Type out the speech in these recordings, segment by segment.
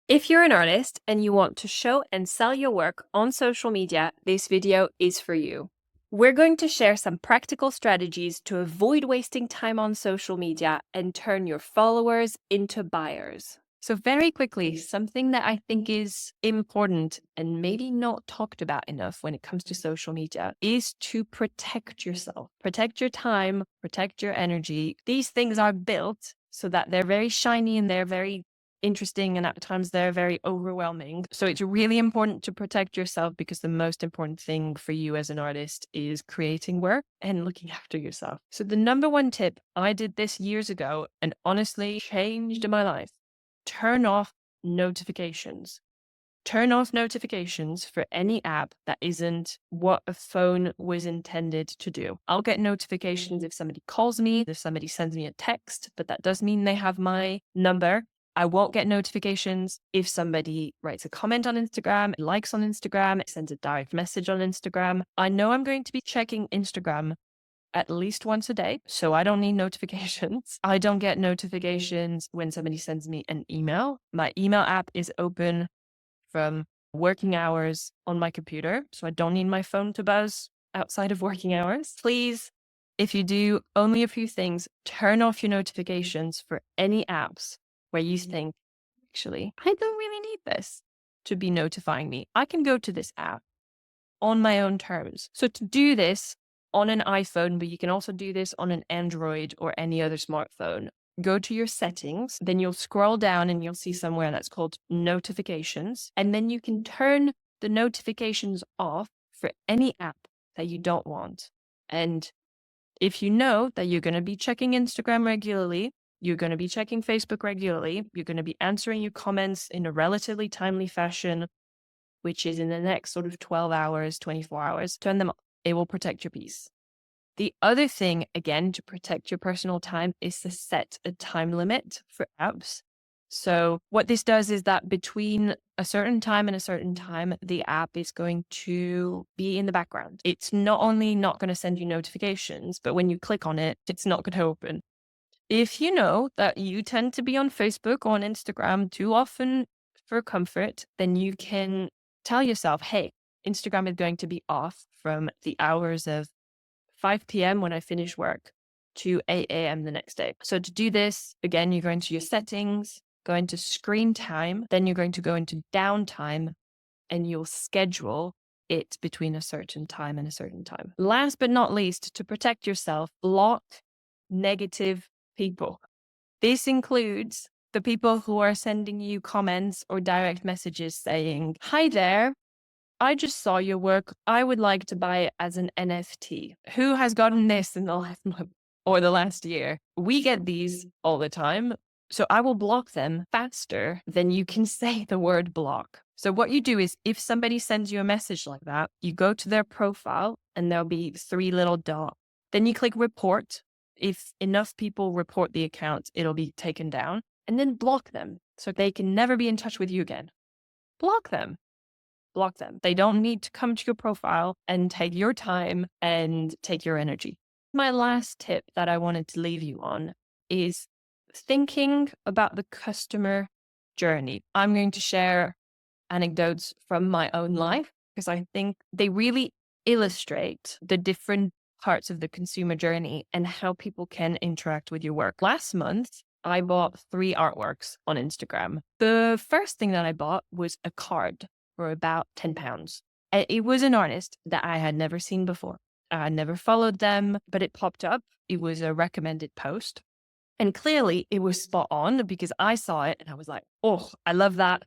If you're an artist and you want to show and sell your work on social media, this video is for you. We're going to share some practical strategies to avoid wasting time on social media and turn your followers into buyers. So very quickly, something that I think is important and maybe not talked about enough when it comes to social media is to protect yourself, protect your time, protect your energy. These things are built so that they're very shiny and they're very interesting, and at times they're very overwhelming. So it's really important to protect yourself, because the most important thing for you as an artist is creating work and looking after yourself. So the number one tip, I did this years ago and honestly changed my life. Turn off notifications. Turn off notifications for any app that isn't what a phone was intended to do. I'll get notifications if somebody calls me, if somebody sends me a text, but that does mean they have my number. I won't get notifications if somebody writes a comment on Instagram, likes on Instagram, sends a direct message on Instagram. I know I'm going to be checking Instagram at least once a day, so I don't need notifications. I don't get notifications when somebody sends me an email. My email app is open from working hours on my computer, so I don't need my phone to buzz outside of working hours. Please, if you do, only a few things. Turn off your notifications for any apps where you think, actually, I don't really need this to be notifying me. I can go to this app on my own terms. So to do this on an iPhone, but you can also do this on an Android or any other smartphone, go to your settings, then you'll scroll down and you'll see somewhere that's called notifications. And then you can turn the notifications off for any app that you don't want. And if you know that you're going to be checking Instagram regularly, you're going to be checking Facebook regularly, you're going to be answering your comments in a relatively timely fashion, which is in the next sort of 12 hours, 24 hours, turn them off. It will protect your peace. The other thing, again, to protect your personal time is to set a time limit for apps. So what this does is that between a certain time and a certain time, the app is going to be in the background. It's not only not going to send you notifications, but when you click on it, it's not going to open. If you know that you tend to be on Facebook or on Instagram too often for comfort, then you can tell yourself, hey, Instagram is going to be off from the hours of 5 p.m. when I finish work to 8 a.m. the next day. So to do this, again, you're going to your settings, go into screen time, then you're going to go into downtime, and you'll schedule it between a certain time and a certain time. Last but not least, to protect yourself, block negative people. This includes the people who are sending you comments or direct messages saying, hi there, I just saw your work. I would like to buy it as an NFT. Who has gotten this in the last month or the last year? We get these all the time. So I will block them faster than you can say the word block. So what you do is, if somebody sends you a message like that, you go to their profile and there'll be 3 little dots. Then you click report. If enough people report the account, it'll be taken down, and then block them so they can never be in touch with you again. Block them. Block them. They don't need to come to your profile and take your time and take your energy. My last tip that I wanted to leave you on is thinking about the customer journey. I'm going to share anecdotes from my own life because I think they really illustrate the different parts of the consumer journey and how people can interact with your work. Last month, I bought 3 artworks on Instagram. The first thing that I bought was a card for about £10. It was an artist that I had never seen before. I had never followed them, but it popped up. It was a recommended post. And clearly it was spot on, because I saw it and I was like, oh, I love that.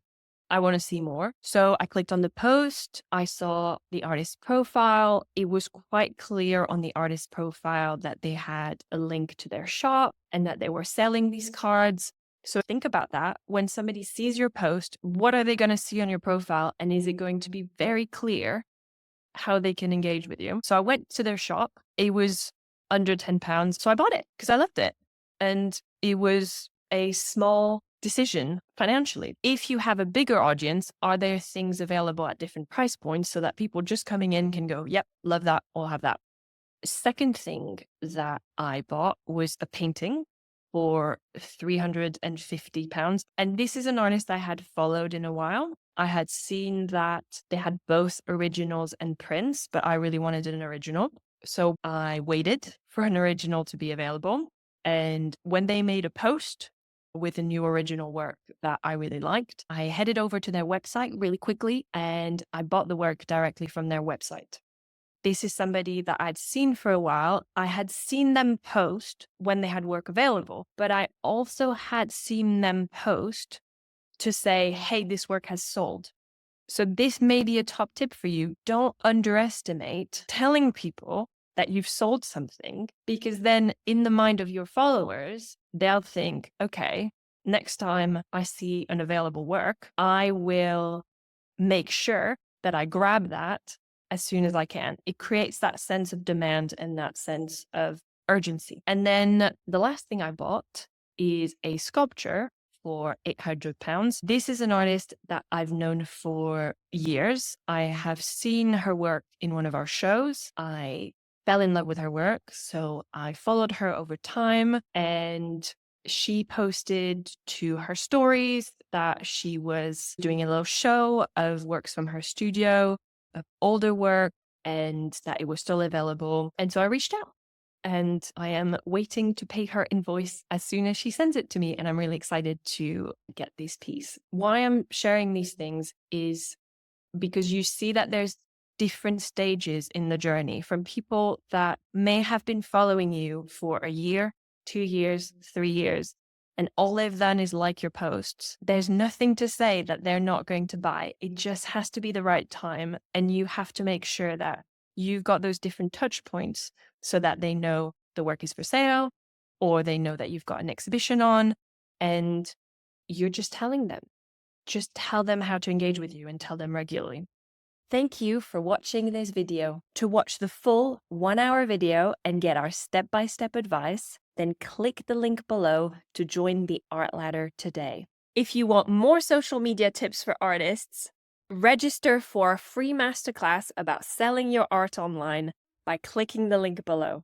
I want to see more. So I clicked on the post. I saw the artist's profile. It was quite clear on the artist's profile that they had a link to their shop and that they were selling these cards. So think about that. When somebody sees your post, what are they going to see on your profile? And is it going to be very clear how they can engage with you? So I went to their shop. It was under £10. So I bought it because I loved it. And it was a small decision financially. If you have a bigger audience, are there things available at different price points so that people just coming in can go, yep, love that, I'll have that. Second thing that I bought was a painting. for £350. And this is an artist I had followed in a while. I had seen that they had both originals and prints, but I really wanted an original. So I waited for an original to be available. And when they made a post with a new original work that I really liked, I headed over to their website really quickly and I bought the work directly from their website. This is somebody that I'd seen for a while. I had seen them post when they had work available, but I also had seen them post to say, hey, this work has sold. So this may be a top tip for you. Don't underestimate telling people that you've sold something, because then in the mind of your followers, they'll think, okay, next time I see an available work, I will make sure that I grab that as soon as I can. It creates that sense of demand and that sense of urgency. And then the last thing I bought is a sculpture for £800. This is an artist that I've known for years. I have seen her work in one of our shows. I fell in love with her work, so I followed her over time, and she posted to her stories that she was doing a little show of works from her studio, of older work, and that it was still available. And so I reached out. And I am waiting to pay her invoice as soon as she sends it to me. And I'm really excited to get this piece. Why I'm sharing these things is because you see that there's different stages in the journey, from people that may have been following you for a year, 2 years, 3 years, and all they've done is like your posts. There's nothing to say that they're not going to buy. It just has to be the right time. And you have to make sure that you've got those different touch points so that they know the work is for sale, or they know that you've got an exhibition on, and you're just telling them. Just tell them how to engage with you and tell them regularly. Thank you for watching this video. To watch the full 1-hour video and get our step-by-step advice, then click the link below to join the Art Ladder today. If you want more social media tips for artists, register for a free masterclass about selling your art online by clicking the link below.